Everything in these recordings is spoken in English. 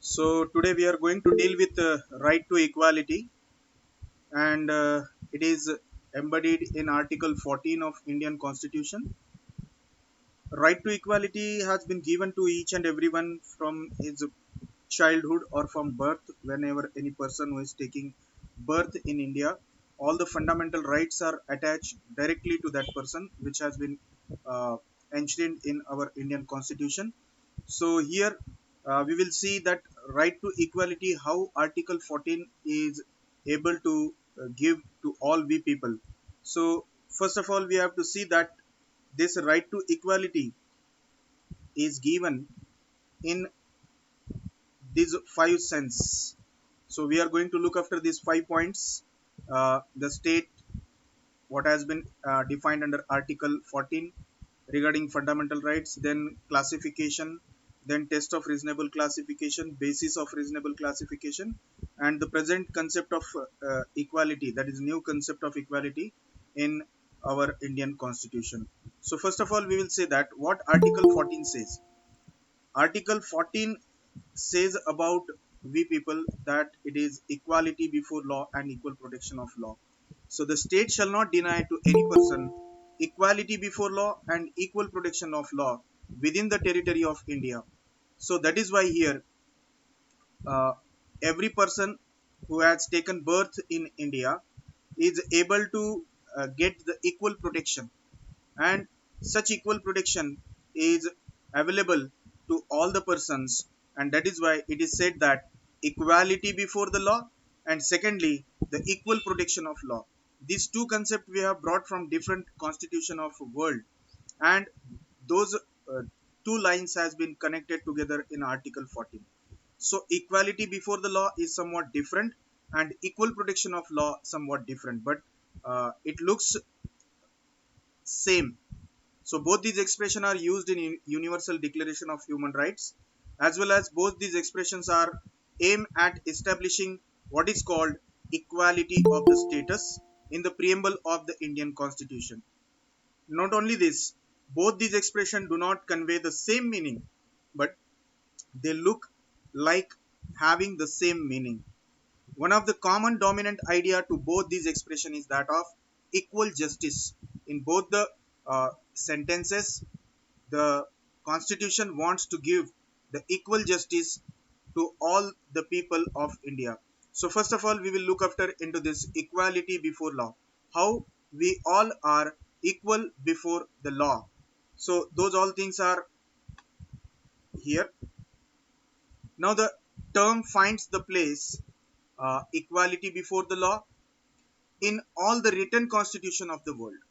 So today we are going to deal with right to equality, and it is embodied in Article 14 of Indian Constitution. Right to equality has been given to each and everyone from his childhood or from birth. Whenever any person who is taking birth in India, all the fundamental rights are attached directly to that person, which has been uh, enshrined in our Indian Constitution. So here we will see that right to equality, how Article 14 is able to give to all we people. So first of all, we have to see that this right to equality is given in these five sense. So we are going to look after these 5 points. The state, what has been defined under Article 14 regarding fundamental rights, then classification, then test of reasonable classification, basis of reasonable classification, and the present concept of equality, that is new concept of equality in our Indian Constitution. So first of all, we will say that what Article 14 says. Article 14 says about we people that it is equality before law and equal protection of law. So the state shall not deny to any person equality before law and equal protection of law within the territory of India. So that is why here uh, every person who has taken birth in India is able to get the equal protection, and such equal protection is available to all the persons, and that is why it is said that equality before the law, and secondly the equal protection of law. These two concepts we have brought from different constitution of world, and those two lines has been connected together in Article 14. So equality before the law is somewhat different, and equal protection of law somewhat different, but it looks same. So both these expressions are used in Universal Declaration of Human Rights, as well as both these expressions are aimed at establishing what is called equality of the status in the preamble of the Indian Constitution. Not only this, both these expressions do not convey the same meaning, but they look like having the same meaning. One of the common dominant idea to both these expressions is that of equal justice. In both the sentences, the Constitution wants to give the equal justice to all the people of India. So first of all, we will look after into this equality before law. How we all are equal before the law. So those all things are here. Now the term finds the place equality before the law in all the written constitution of the world.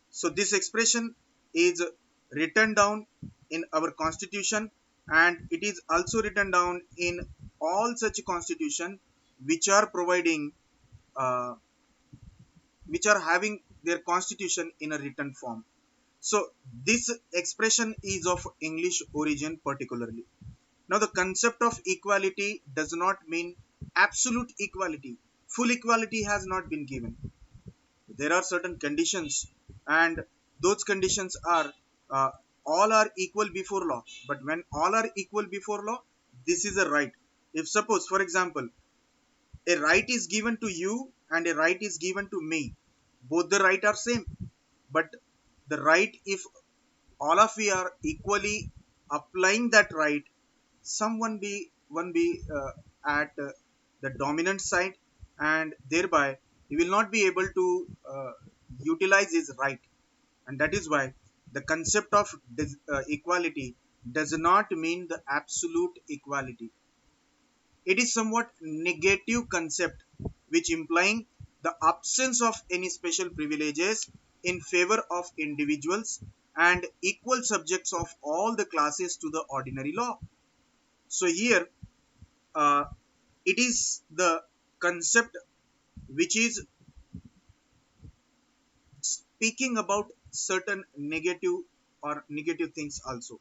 So this expression is written down in our constitution, and it is also written down in all such constitution which are providing uh, which are having their constitution in a written form. So this expression is of English origin particularly. Now the concept of equality does not mean absolute equality. Full equality has not been given. There are certain conditions, and those conditions are uh, all are equal before law. But when all are equal before law, this is a right. If suppose, for example, a right is given to you and a right is given to me, both the right are same. But the right, if all of we are equally applying that right, someone be one be at the dominant side, and thereby he will not be able to utilize his right. And that is why the concept of equality does not mean the absolute equality. It is somewhat negative concept, which implying the absence of any special privileges in favor of individuals and equal subjects of all the classes to the ordinary law. So here uh, it is the concept which is speaking about certain negative or negative things also.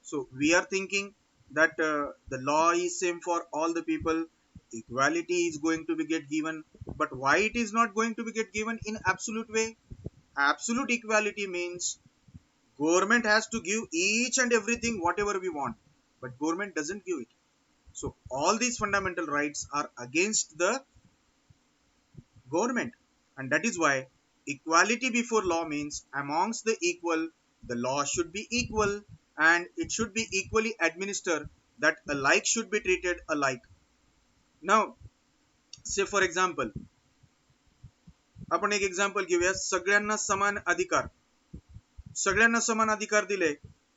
So we are thinking that the law is same for all the people, equality is going to be get given, but why it is not going to be get given in absolute way? Absolute equality means government has to give each and everything whatever we want, but government doesn't give it. So all these fundamental rights are against the government, and that is why equality before law means amongst the equal, the law should be equal, and it should be equally administered, that alike should be treated alike. Now, say for example, आपण एक example घेऊया. सगळ्यांना समान अधिकार, सगळ्यांना समान अधिकार दिले,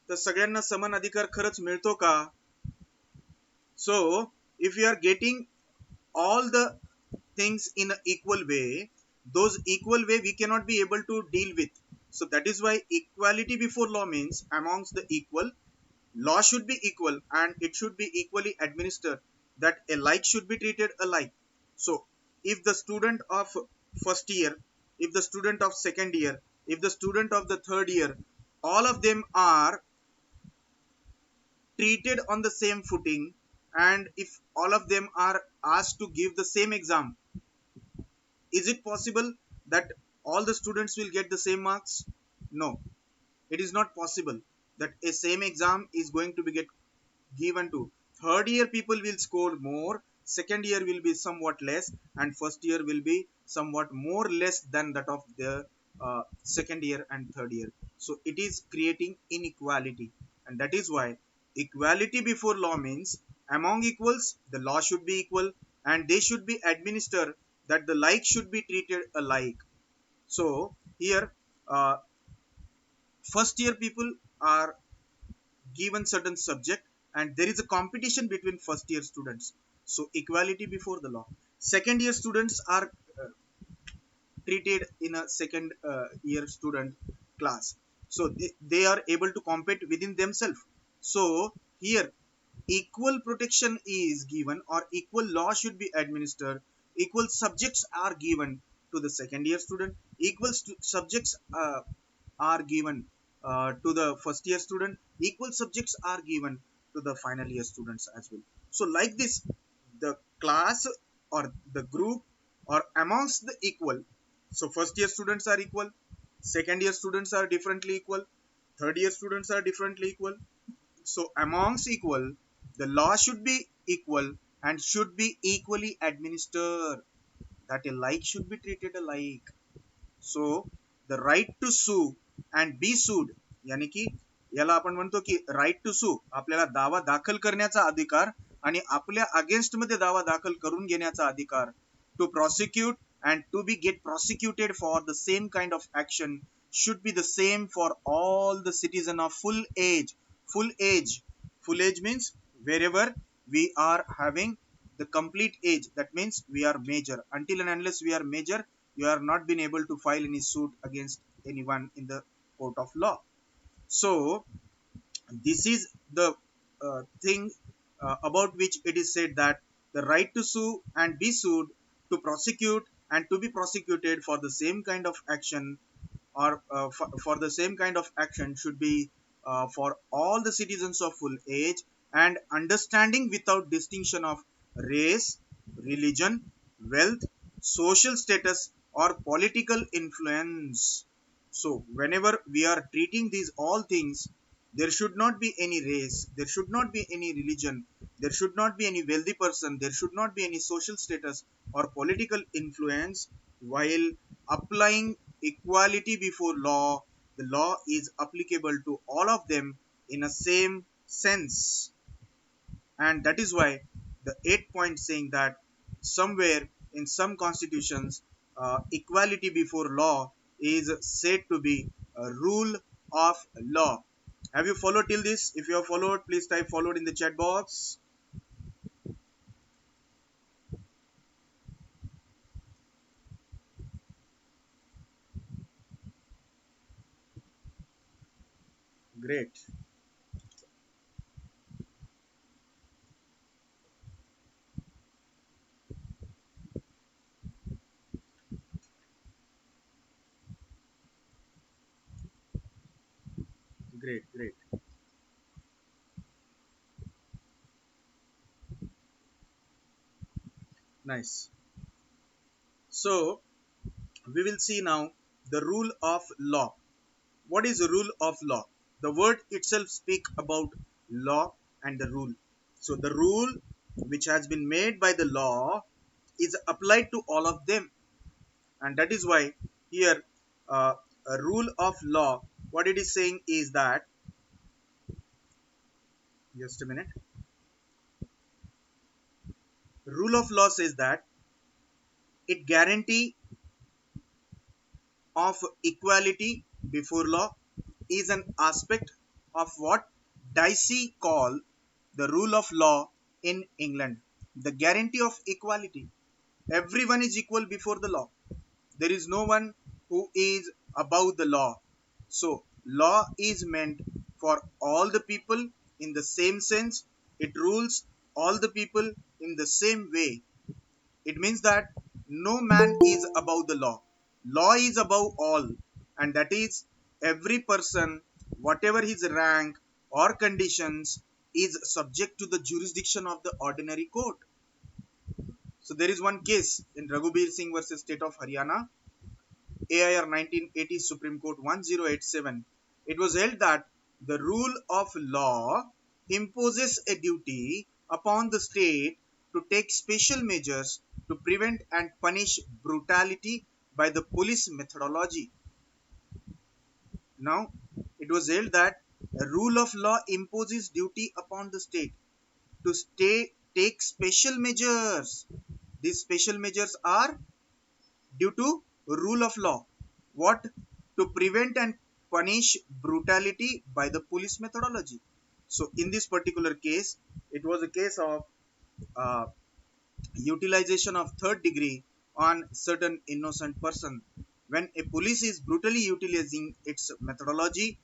तर सगळ्यांना समान अधिकार खरंच मिळतो का? So if you are getting all the things in an equal way, those equal way we cannot be able to deal with. So that is why equality before law means amongst the equal, law should be equal and it should be equally administered, that alike should be treated alike. So if the student of first year, if the student of second year, if the student of the third year, all of them are treated on the same footing, and if all of them are asked to give the same exam, is it possible that all the students will get the same marks? No, it is not possible that a same exam is going to be given to third year. People will score more, second year will be somewhat less, and first year will be somewhat more less than that of the second year and third year. So it is creating inequality, and that is why equality before law means among equals the law should be equal and they should be administered, that the like should be treated alike. So here uh, first year people are given certain subject and there is a competition between first year students, so equality before the law. Second year students are treated in a second year student class, so they are able to compete within themselves. So here equal protection is given, or equal law should be administered, equal subjects are given to the second year student, equal subjects are given to the first year student, equal subjects are given to the final year students as well. So like this, the class or the group or amongst the equal, so first year students are equal, second year students are differently equal, third year students are differently equal. So amongst equal, the law should be equal and should be equally administered, that alike should be treated alike. So the right to sue and be sued, यानी की याला आपण म्हणतो की right to सू, आपल्याला दावा दाखल करण्याचा अधिकार आणि आपल्या अगेन्स्ट मध्ये दावा दाखल करून घेण्याचा अधिकार, to prosecute and to be get prosecuted for the same kind of action should be the same for all the citizen of full age. Full age, full age means wherever we are having the complete age, that means we are major. Until and unless we are major, you are not been able to file any suit against anyone in the court of law. So this is the thing about which it is said that the right to sue and be sued, to prosecute and to be prosecuted for the same kind of action, or for the same kind of action should be for all the citizens of full age and understanding without distinction of race, religion, wealth, social status or political influence. So whenever we are treating these all things, there should not be any race, there should not be any religion, there should not be any wealthy person, there should not be any social status or political influence. While applying equality before law, the law is applicable to all of them in a same sense. And that is why the 8 point saying that somewhere in some constitutions, equality before law is said to be a rule of law. Have you followed till this? If you have followed, please type followed in the chat box. Great. Great, great. Nice. So we will see now the rule of law. What is the rule of law? The word itself speak about law and the rule. So the rule which has been made by the law is applied to all of them. And that is why here a rule of law, what it is saying is that, just a minute, rule of law says that it guarantee of equality before law is an aspect of what Dicey call the rule of law in England. The guarantee of equality. Everyone is equal before the law. There is no one who is above the law. So, law is meant for all the people in the same sense. It rules all the people in the same way. It means that no man is above the law. Law is above all, and that is every person, whatever his rank or conditions, is subject to the jurisdiction of the ordinary court. So there is one case in Raghubir Singh versus State of Haryana, AIR 1980 Supreme Court 1087. It was held that the rule of law imposes a duty upon the state to take special measures to prevent and punish brutality by the police methodology. Now, it was held that a rule of law imposes duty upon the state to take special measures. These special measures are due to rule of law. What? To prevent and punish brutality by the police methodology. So in this particular case, it was a case of uh, utilization of third degree on certain innocent person. When a police is brutally utilizing its methodology,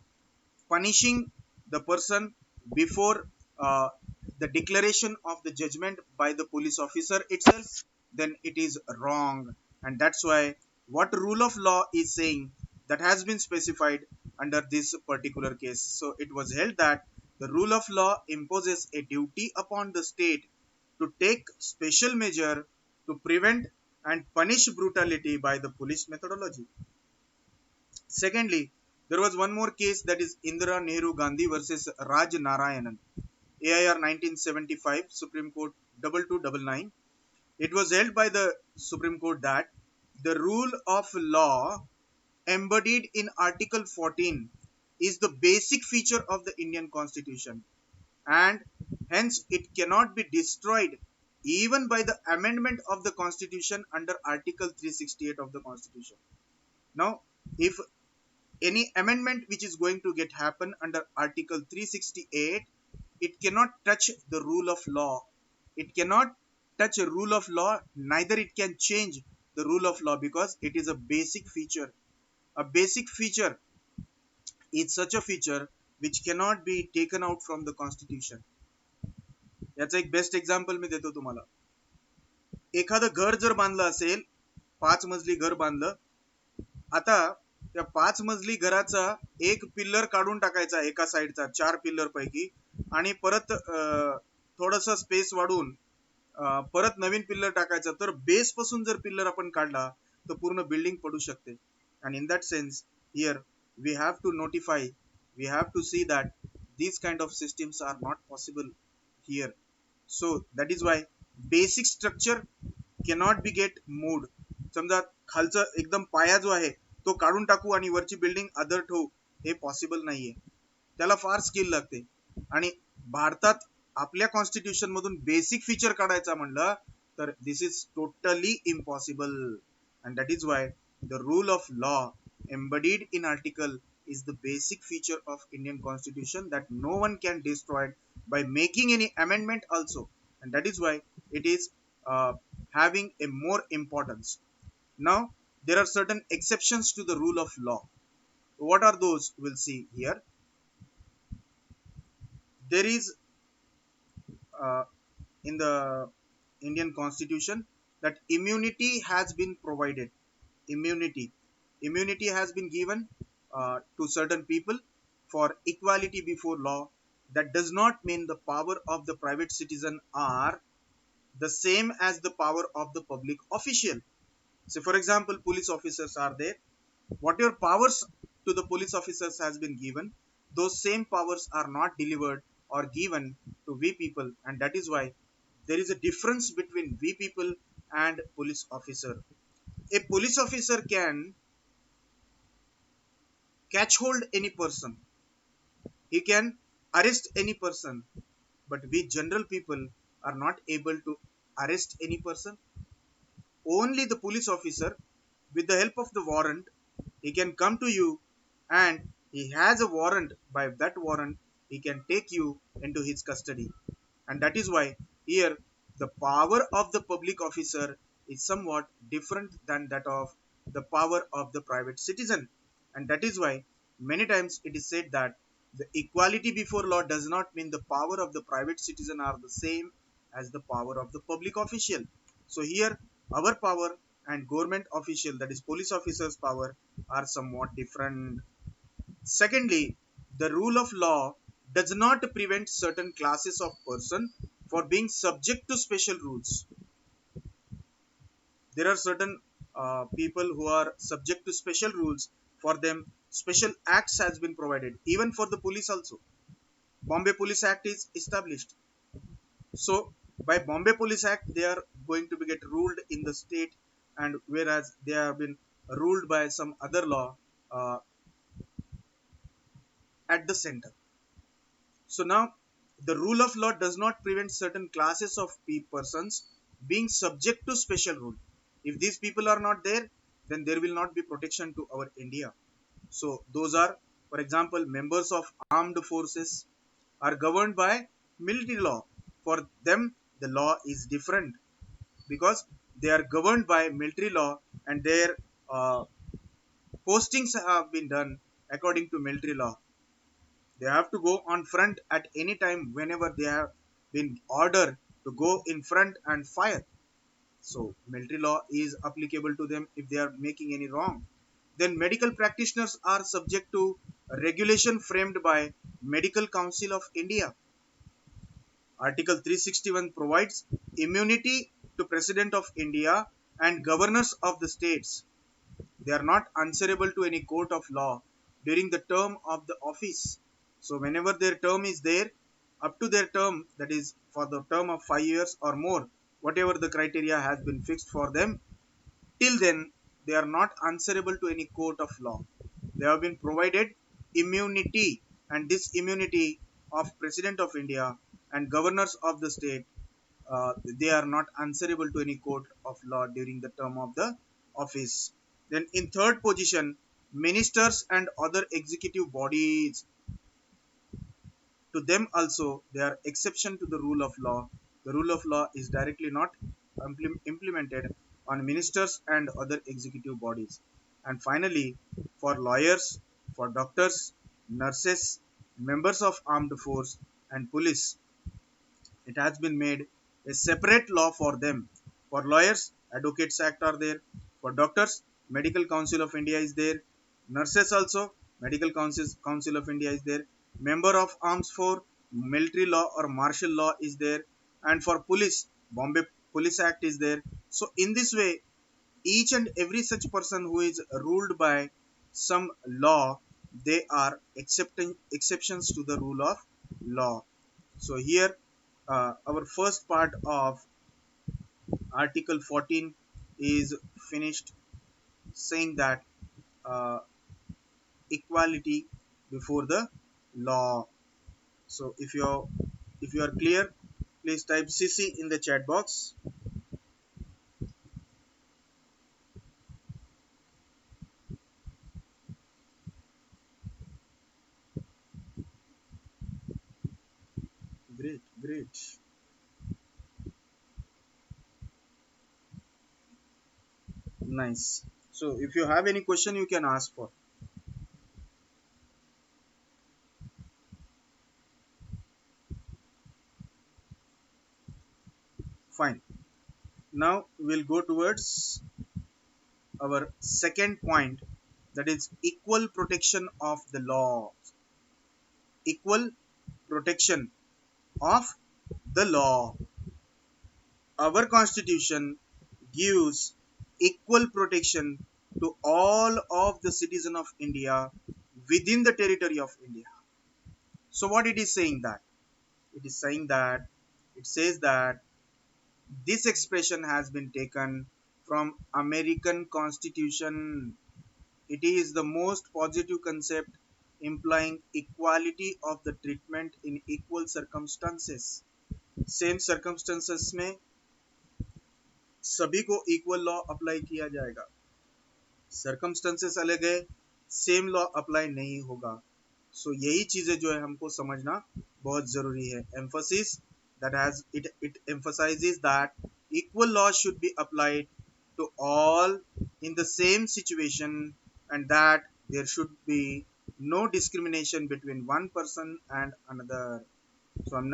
punishing the person before the declaration of the judgment by the police officer itself, then it is wrong. And that's why what rule of law is saying, that has been specified under this particular case. So it was held that the rule of law imposes a duty upon the state to take special measure to prevent and punish brutality by the police methodology. Secondly, there was one more case, that is Indira Nehru Gandhi versus Raj Narayanan, AIR 1975, Supreme Court 2299. It was held by the Supreme Court that the rule of law embodied in Article 14 is the basic feature of the Indian Constitution, and hence it cannot be destroyed even by the amendment of the Constitution under Article 368 of the Constitution. Now, if any amendment which is going to get happen under Article 368, it cannot touch the rule of law. It cannot touch a rule of law, neither it can change the rule of law, because it is a basic feature. A basic feature is such a feature which cannot be taken out from the Constitution. याचा एक best example मी देतो तुम्हाला. एखादं घर जर बांधलं असेल, 5 मजली घर बांधलं, आता त्या 5 मजली घराचा एक पिल्लर काढून टाकायचा एका साईडचा 4 पिल्लर पैकी, आणि परत थोडस स्पेस वाढून परत नवीन पिल्लर टाकायचा, तर बेस पासून जर पिल्लर आपण काढला तर पूर्ण बिल्डिंग पडू शकते. And in that sense, here we have to notify, we have to see that these kind of systems are not possible here. So that is why basic structure cannot be get moved. समजा खालचं एकदम पाया जो आहे तो काढून टाकू आणि वरची बिल्डिंग अदर ठेवू, हे पॉसिबल नाहीये. त्याला फार स्किल लागते. आणि भारतात आपल्या कॉन्स्टिट्यूशन मधून बेसिक फीचर काढायचा म्हणलं तर this is totally impossible. And that is why the rule of law embodied in article is the basic feature of Indian Constitution that no one can destroy by making any amendment also, and that is why it is having a more importance. Now there are certain exceptions to the rule of law. What are those? We'll see here. There is uh, in the Indian Constitution that immunity has been provided. Immunity has been given to certain people for equality before law. That does not mean the power of the private citizen are the same as the power of the public official. So for example, police officers are there. Whatever powers to the police officers has been given, those same powers are not delivered or given to we people, and that is why there is a difference between we people and police officer. A police officer can catch hold any person, he can arrest any person, but we general people are not able to arrest any person. Only the police officer, with the help of the warrant, he can come to you, and he has a warrant. By that warrant, he can take you into his custody. And that is why here the power of the public officer is somewhat different than that of the power of the private citizen. And that is why many times it is said that the equality before law does not mean the power of the private citizen are the same as the power of the public official. So here our power and government official, that is police officers power, are somewhat different. Secondly, the rule of law does not prevent certain classes of person for being subject to special rules. There are certain people who are subject to special rules. For them, special acts has been provided. Even for the police also, Bombay Police Act is established. So by Bombay Police Act, they are going to be get ruled in the state, and whereas they have been ruled by some other law uh, at the center. So now the rule of law does not prevent certain classes of persons being subject to special rule. If these people are not there, then there will not be protection to our India. So those are, for example, members of armed forces are governed by military law. For them, the law is different because they are governed by military law, and their uh, postings have been done according to military law. They have to go on front at any time whenever they have been ordered to go in front and fire. So military law is applicable to them if they are making any wrong. Then medical practitioners are subject to regulation framed by Medical Council of India. Article 361 provides immunity to President of India and governors of the states. They are not answerable to any court of law during the term of the office. So whenever their term is there, up to their term, that is for the term of 5 years or more, whatever the criteria has been fixed for them, till then they are not answerable to any court of law. They have been provided immunity, and this immunity of President of India and governors of the state, they are not answerable to any court of law during the term of the office. Then in third position, ministers and other executive bodies, to them also they are exception to the rule of law. The rule of law is directly not implemented on ministers and other executive bodies. And finally, for lawyers, for doctors, nurses, members of armed force and police, it has been made a separate law for them. For lawyers, Advocates Act are there. For doctors, Medical Council of India is there. Nurses also, Council of India is there. Member of Arms for military law or martial law is there. And for police, Bombay Police Act is there. So in this way, each and every such person who is ruled by some law, they are accepting exceptions to the rule of law. So here our first part of Article 14 is finished, saying that uh, equality before the law. So if you are clear, please type CC in the chat box. Great, great. Nice. So if you have any question, you can ask for. Fine. Now we'll go towards our second point, that is equal protection of the law. Equal protection of the law. Our constitution gives equal protection to all of the citizens of India within the territory of India. So what it is saying that? It is saying that it says that This expression has been taken from American Constitution. It is the most positive concept implying equality of the treatment in equal circumstances. Same circumstances में सभी को equal law apply किया जाएगा. Circumstances अलग है, same law apply नहीं होगा. सो यही चीजें जो है हमको समझना बहुत जरूरी है. Emphasis that has it emphasizes that equal law should be applied to all in the same situation, and that there should be no discrimination between one person and another. So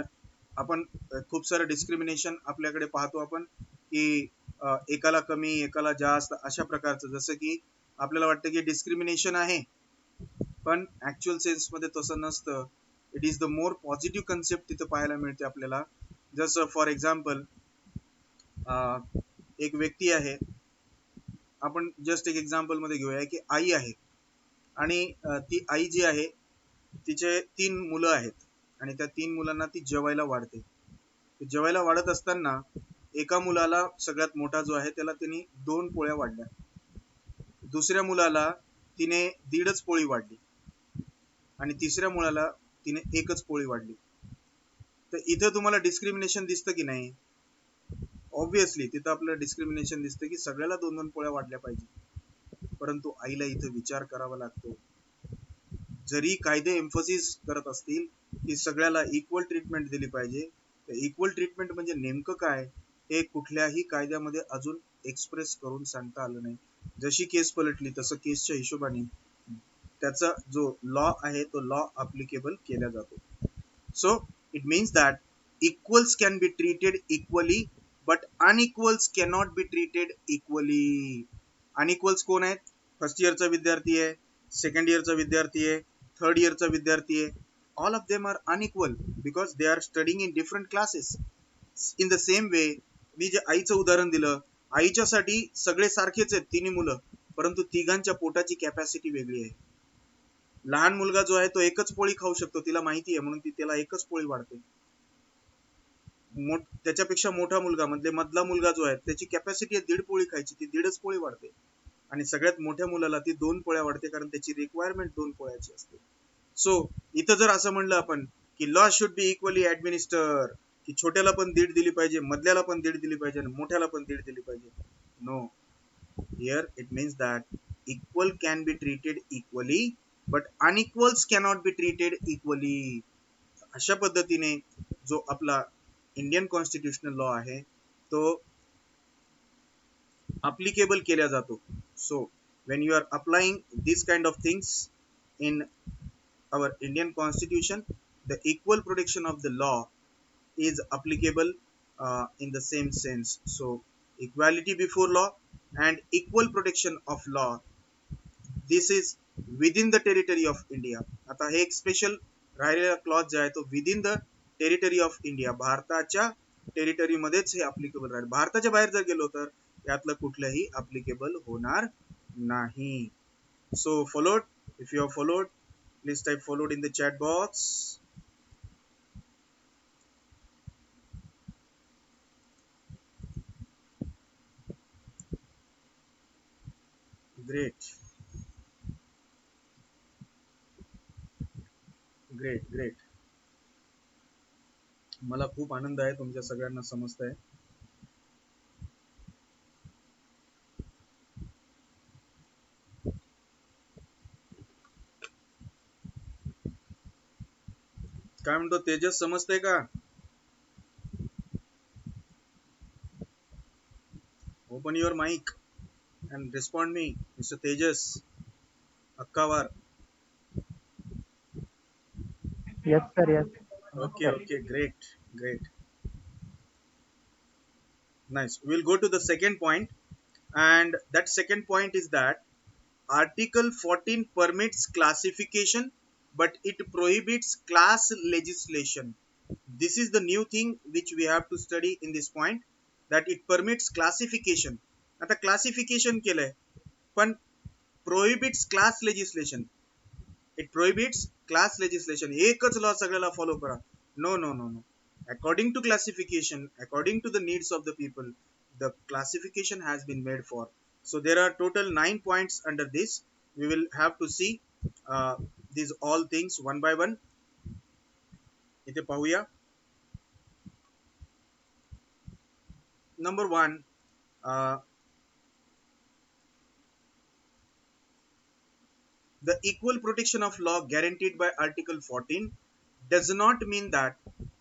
आपण खूप सारं डिस्क्रिमिनेशन आपल्याकडे पाहतो आपण की एकाला कमी एकाला जास्त अशा प्रकारचं, जसं की आपल्याला वाटतं की डिस्क्रिमिनेशन आहे, पण ऍक्च्युअल सेन्स मध्ये तसं नसतं. It is the more positive concept तिथं पाहायला मिळते आपल्याला. जसं फॉर एक्झाम्पल एक व्यक्ती आहे, आपण जस्ट एक एक्झाम्पल मध्ये घेऊया की आई आहे आणि ती आई जी आहे तिचे 3 मुलं आहेत आणि त्या 3 मुलांना ती जेवायला वाढते. जेवायला वाढत असताना एका मुलाला सगळ्यात मोठा जो आहे त्याला तिने 2 पोळ्या वाढल्या, दुसऱ्या मुलाला तिने 1.5 पोळी वाढली आणि तिसऱ्या मुलाला तिने 1च पोळी वाढली. तर इथं तुम्हाला डिस्क्रिमिनेशन दिसतं की नाही? ऑब्विसली तिथं आपल्याला डिस्क्रिमिनेशन दिसतं की सगळ्याला 2-2 पोळ्या वाढल्या पाहिजे. परंतु आईला इथं विचार करावा लागतो. जरी कायदे एम्फोसिस करत असतील की सगळ्याला इक्वल ट्रीटमेंट दिली पाहिजे, तर इक्वल ट्रीटमेंट म्हणजे नेमकं काय हे कुठल्याही कायद्यामध्ये अजून एक्सप्रेस करून सांगता आलं नाही. जशी केस पलटली तसं केसच्या हिशोबाने त्याचा जो लॉ आहे तो लॉ अप्लिकेबल केला जातो. So it means that equals can be treated equally but unequals cannot be treated equally. अनइक्वल्स कोण आहेत? फर्स्ट इयरचा विद्यार्थी आहे, सेकंड इयरचा विद्यार्थी आहे, थर्ड इयरचा विद्यार्थी आहे. All of them are unequal because they are studying in different classes. In the same way मी जे आईचं उदाहरण दिलं, आईच्यासाठी सगळे सारखेच आहेत 3 मुलं, परंतु तिघांच्या पोटाची कॅपॅसिटी वेगळी आहे. लहान मुलगा जो आहे तो 1च पोळी खाऊ शकतो, तिला माहिती आहे म्हणून ती त्याला 1च पोळी वाढते. त्याच्यापेक्षा मोठा मुलगा म्हणजे मधला मुलगा जो आहे त्याची कॅपॅसिटी आहे 1.5 पोळी खायची, ती 1.5च पोळी वाढते. आणि सगळ्यात मोठ्या मुलाला ती 2 पोळ्या वाढते कारण त्याची रिक्वायरमेंट 2 पोळ्याची असते. सो इथं जर असं म्हणलं आपण की लॉ शुड बी इक्वली ऍडमिनिस्टर, की छोट्याला पण 1.5 दिली पाहिजे, मधल्याला पण 1.5 दिली पाहिजे आणि मोठ्याला पण 1.5 दिली पाहिजे. No, here it means that equal can be treated equally but unequals cannot be treated equally. अशा पद्धतीने जो आपला इंडियन कॉन्स्टिट्यूशनल लॉ आहे तो applicable केला जातो. So when you are applying this kind of things in our Indian constitution, the equal protection of the law is applicable in the same sense. So equality before law and equal protection of law, this is within the territory of India. आता हे एक special राहिलेला clause जे आहे तो within the territory of India, भारताच्या territory मध्येच हे applicable राहील. भारताच्या बाहेर जर गेलो तर यातलं कुठलंही अप्लिकेबल होणार नाही. So followed, if you have followed please type followed in the chat box. Great great great. मला खूप आनंद आहे तुमच्या सगळ्यांना समजतंय. काय म्हणतो तेजस, समजतंय का? Open your mic and respond me, Mr. Tejas Akkawar. Yes, sir. Yes. Okay, okay, great, great, nice. We'll go to the second point, and that second point is that Article 14 permits classification, but it prohibits class legislation. This is the new thing which we have to study in this point, that it permits classification. आता classification केलंय, पण prohibits class legislation. It prohibits class legislation. एकच law सगळ्याला follow करा. No no no no. According to classification, according to the needs of the people, the classification has been made for. So there are total 9 points under this. We will have to see uh, these all things one by one. इथे पाहूया. Number one, uh, the equal protection of law guaranteed by Article 14 does not mean that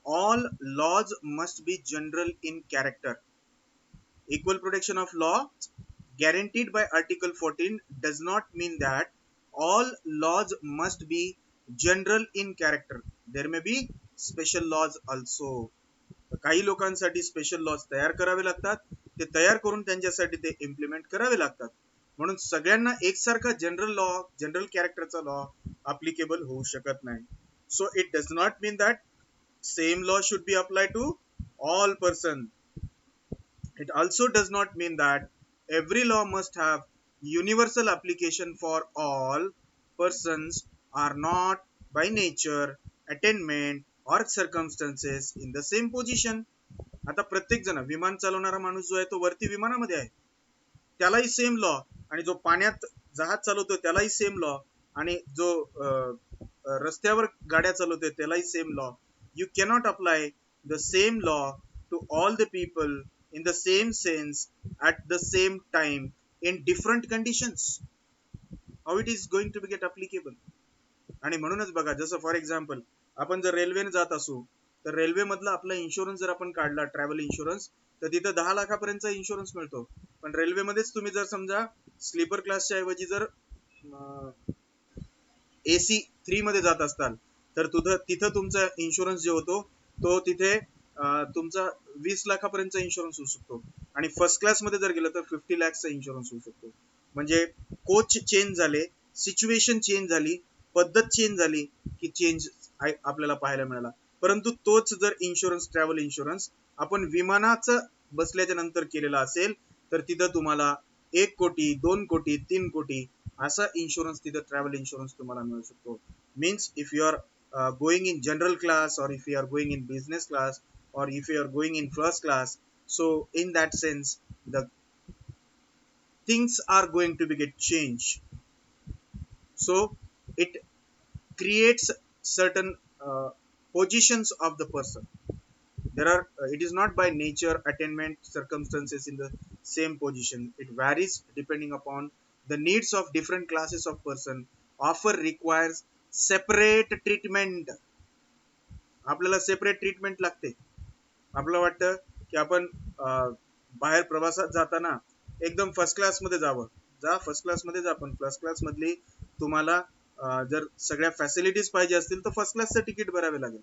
all laws must be general in character. Equal protection of law guaranteed by Article 14 does not mean that all laws must be general in character. There may be special laws also. काही लोकांसाठी special laws तयार करावे लागतात, ते तयार करून त्यांच्यासाठी ते इम्प्लिमेंट करावे लागतात. म्हणून सगळ्यांना एकसारखा जनरल लॉ, जनरल कॅरेक्टरचा लॉ अप्लिकेबल होऊ शकत नाही. So it does not mean that same law should be apply to all person. It also does not mean that every law must have universal application for all persons are not by nature, attainment or circumstances in the same position. आता प्रत्येक जण विमान चालवणारा माणूस जो आहे तो वरती विमानामध्ये आहे, त्यालाही सेम लॉ, आणि जो पाण्यात जहाज चालवतो त्यालाही सेम लॉ, आणि जो रस्त्यावर गाड्या चालवतोय त्यालाही same law. You cannot apply the same law to all the people in the same sense at the same time in different conditions. How it is going to be get applicable? आणि म्हणूनच बघा, जसं for example आपण जर रेल्वेने जात असू तर रेल्वे मधला आपला इन्शुरन्स जर आपण काढला, ट्रॅव्हल इन्शुरन्स, तर तिथं 10 लाखापर्यंतचा इन्शुरन्स मिळतो. पण रेल्वेमध्येच तुम्ही जर समजा स्लीपर क्लासच्या ऐवजी जर AC 3 मध्ये जात असताल तर तिथं तुमचा इन्शुरन्स जो होतो तो तिथे तुमचा 20 लाखापर्यंतचा इन्शुरन्स होऊ शकतो, आणि फर्स्ट क्लास मध्ये जर गेलं तर 50 लाखचा इन्शुरन्स होऊ शकतो. म्हणजे कोच चेंज झाले, सिच्युएशन चेंज झाली, पद्धत चेंज झाली की चेंज आपल्याला पाहायला मिळाला. परंतु तोच जर इन्शुरन्स, ट्रॅव्हल इन्शुरन्स आपण विमानाचं बसल्याच्या नंतर केलेला असेल तर तिथं तुम्हाला 1 कोटी, 2 कोटी, 3 कोटी असा इन्शुरन्स तिथं ट्रॅव्हल इन्शुरन्स तुम्हाला मिळू शकतो. Means if you are going in general class, or if you are going in business class, or if you are going in first class, so in that sense the things are going to be get changed. So it creates certain positions of the person. There are it is not by nature, attainment, circumstances in the same position. It varies depending upon the needs of different classes of person. Offer requires separate treatment. आपल्याला separate treatment लागते. आपल्याला वाटतं की आपण बाहेर प्रवासात जाताना एकदम फर्स्ट क्लास मध्ये जावं. जा फर्स्ट क्लास मध्ये जा, पण फर्स्ट क्लास मधली तुम्हाला जर सगळ्या फॅसिलिटीज पाहिजे असतील तर फर्स्ट क्लासचं तिकीट भरावे लागेल.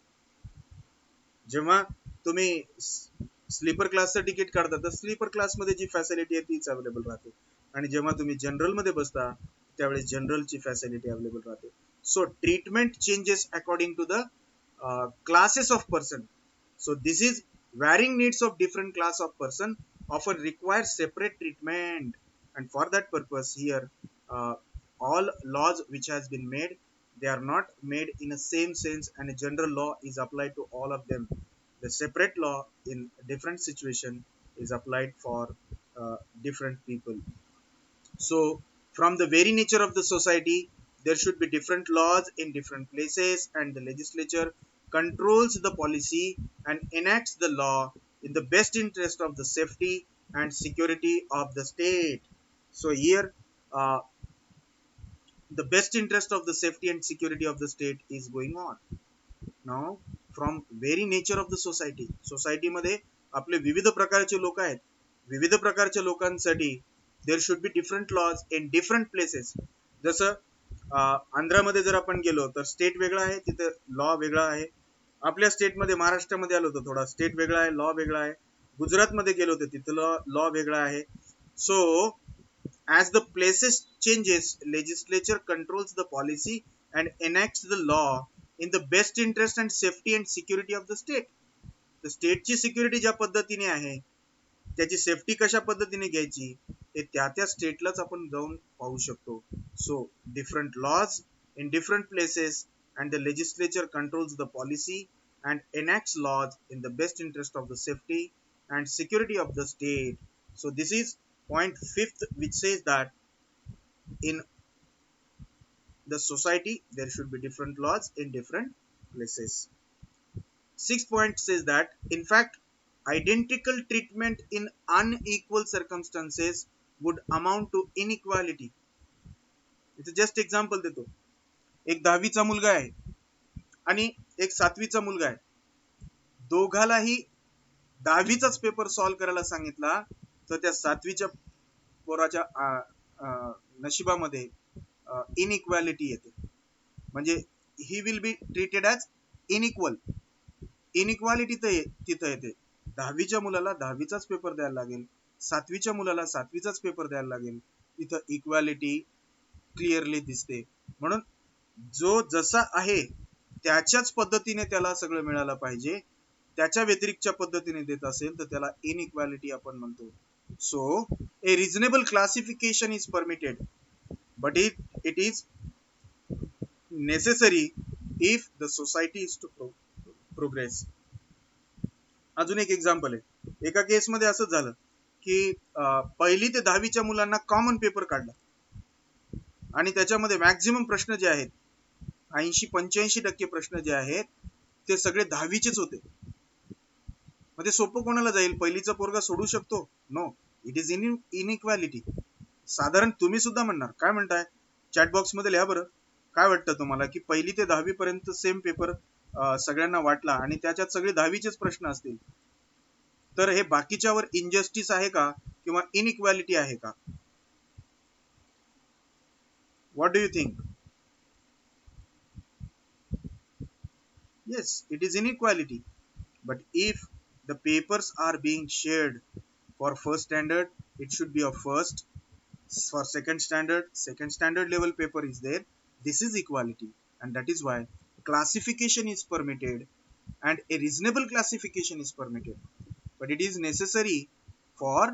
जेव्हा तुम्ही स्लीपर क्लासचं तिकीट काढता तर स्लीपर क्लास मध्ये जी फॅसिलिटी आहे तीच अवेलेबल राहते, आणि जेव्हा तुम्ही जनरल मध्ये बसता त्यावेळेस जनरलची फॅसिलिटी अवेलेबल राहते. So treatment changes according to the classes of person. So this is varying needs of different class of person often require separate treatment, and for that purpose here all laws which has been made, they are not made in a same sense and a general law is applied to all of them. The separate law in different situation is applied for different people. So, from the very nature of the society, there should be different laws in different places, and the legislature controls the policy and enacts the law in the best interest of the safety and security of the state. So, here, the best interest of the safety and security of the state is going on. Now, from very nature of the society मध्ये आपले विविध प्रकारचे लोक आहेत. विविध प्रकारच्या लोकांसाठी there should be different laws in different places. जसं आंध्रामध्ये जर आपण गेलो तर स्टेट वेगळा आहे, तिथे लॉ वेगळा आहे. आपल्या स्टेटमध्ये महाराष्ट्रामध्ये आलो तर थोडा स्टेट वेगळा आहे, लॉ वेगळा आहे. गुजरातमध्ये गेलो तर तिथं लॉ वेगळा आहे. सो as the places changes, legislature controls the policy and enacts the law in the best interest and safety and security of the state. The state ची सिक्युरिटी ज्या पद्धतीने आहे, त्याची सेफ्टी कशा पद्धतीने घ्यायची हे त्या त्या स्टेटलाच आपण जाऊन पाहू शकतो. So different laws in different places and the legislature controls the policy and enacts laws in the best interest of the safety and security of the state. So this is point fifth, which says that in the society there should be different laws in different places. Sixth point says that in fact identical treatment in unequal circumstances would amount to inequality. इथे just example देतो. एक 10वीचा मुलगा आहे आणि एक 7वीचा मुलगा आहे. दोघालाही 10वीचाच paper solve करायला सांगितला तर त्या 7वीच्या पोराच्या नशिबामध्ये इनइक्वॅलिटी येते. म्हणजे he will be treated as inequal. Inequality तिथं येते. 10वीच्या मुलाला 10वीचाच पेपर द्यायला लागेल, 7वीच्या मुलाला 7वीचाच पेपर द्यायला लागेल. इथं इक्वॅलिटी क्लिअरली दिसते. म्हणून जो जसा आहे त्याच्याच पद्धतीने त्याला सगळं मिळालं पाहिजे. त्याच्या व्यतिरिक्तच्या पद्धतीने देत असेल तर त्याला इनइक्वॅलिटी आपण म्हणतो. So a reasonable classification is permitted but it is necessary if the society is to progress. अजून एक एक्झाम्पल आहे. एका केसमध्ये असंच झालं की 1ली ते 10वीच्या मुलांना कॉमन पेपर काढला आणि त्याच्यामध्ये मॅक्झिमम प्रश्न जे आहेत 80-85% प्रश्न जे आहेत ते सगळे 10वीचेच होते. मग ते सोपं कोणाला जाईल? 1लीचा पोरगा सोडू शकतो? No, it is inequality. साधारण तुम्ही सुद्धा म्हणणार, काय म्हणताय? चॅट बॉक्स मध्ये लिहा बरं. काय वाटतं तुम्हाला की 1ली ते 10वी पर्यंत सेम पेपर सगळ्यांना वाटला आणि त्याच्यात सगळे 10वीचेच प्रश्न असतील तर हे बाकीच्यावर इनजस्टिस आहे का किंवा इनइक्वॅलिटी आहे का? What do you think? Yes, it is inequality. But if the papers are being shared for first standard, it should be of first. For second standard level paper is there. This is equality, and that is why classification is permitted and a reasonable classification is permitted. But it is necessary for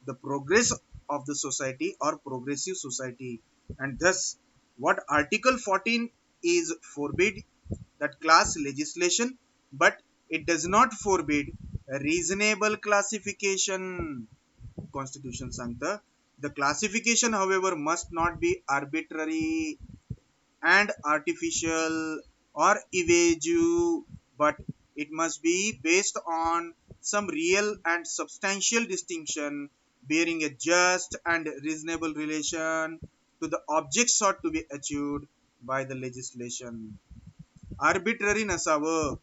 the progress of the society or progressive society. And thus, what Article 14 is forbid that class legislation, but it does not forbid a reasonable classification. Constitution सांगतं the classification however must not be arbitrary and artificial or evasive, but it must be based on some real and substantial distinction bearing a just and reasonable relation to the object sought to be achieved by the legislation. Arbitrary नसावं.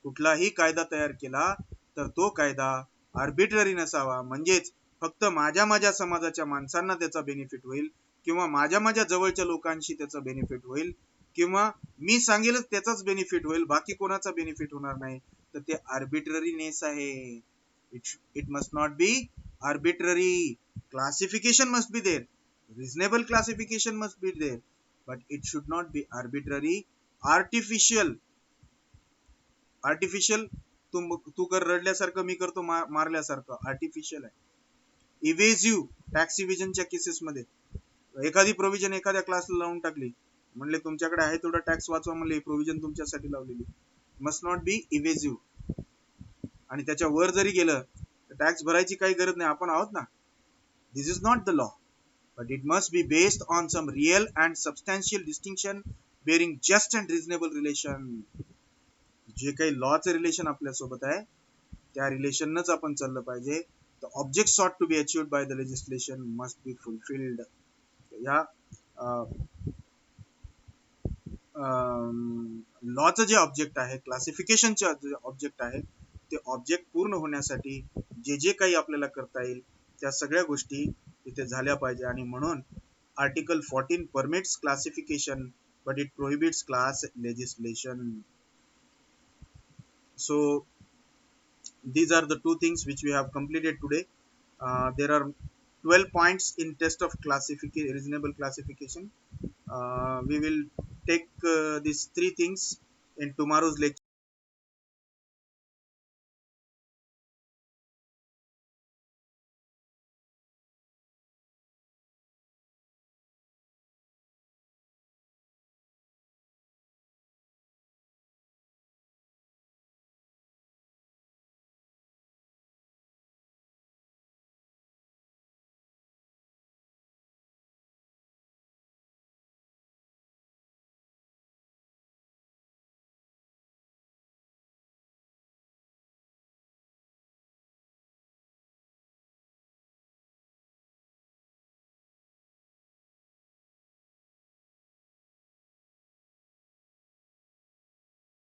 कुठलाही कायदा तयार केला तर तो कायदा arbitrary नसावा. म्हणजेच फक्त माझ्या समाजाच्या माणसांना त्याचा बेनिफिट होईल किंवा माझ्या जवळच्या लोकांशी त्याचा बेनिफिट होईल किंवा मी सांगेलच त्याचाच बेनिफिट होईल, बाकी कोणाचा बेनिफिट होणार नाही, तर ते आर्बिट्ररीनेस आहे. It must not be arbitrary. Classification must be there, reasonable classification must be there, but it should not be arbitrary. Artificial तू कर रडल्यासारखं, मी करतो मारल्यासारखं, आर्टिफिशियल आहे. इव्हेजिव्ह टॅक्स इव्हेजनच्या केसेसमध्ये एखादी प्रोव्हिजन एखाद्या क्लासला लावून टाकली, म्हणले तुमच्याकडे आहे तेवढा टॅक्स वाचवा, म्हणले प्रोव्हिजन तुमच्यासाठी लावलेली. Must not be evasive. आणि त्याच्या वर जरी गेलं तर टॅक्स भरायची काही गरज नाही, आपण आहोत ना. This is not the law, but it must be based on some real and substantial distinction bearing just and reasonable relation. जे काही लॉचं रिलेशन आपल्यासोबत आहे त्या रिलेशनच आपण चाललं पाहिजे. The object sought to be achieved by the legislation must be fulfilled. या लॉचं जे ऑब्जेक्ट आहे, क्लासिफिकेशनचे जे ऑब्जेक्ट आहे, ते ऑब्जेक्ट पूर्ण होण्यासाठी जे काही आपल्याला करता येईल त्या सगळ्या गोष्टी इथे झाल्या पाहिजे. आणि म्हणून article 14 permits classification but it prohibits class legislation. So these are the two things which we have completed today. There are 12 points in test of reasonable classification. We will take these three things in tomorrow's lecture.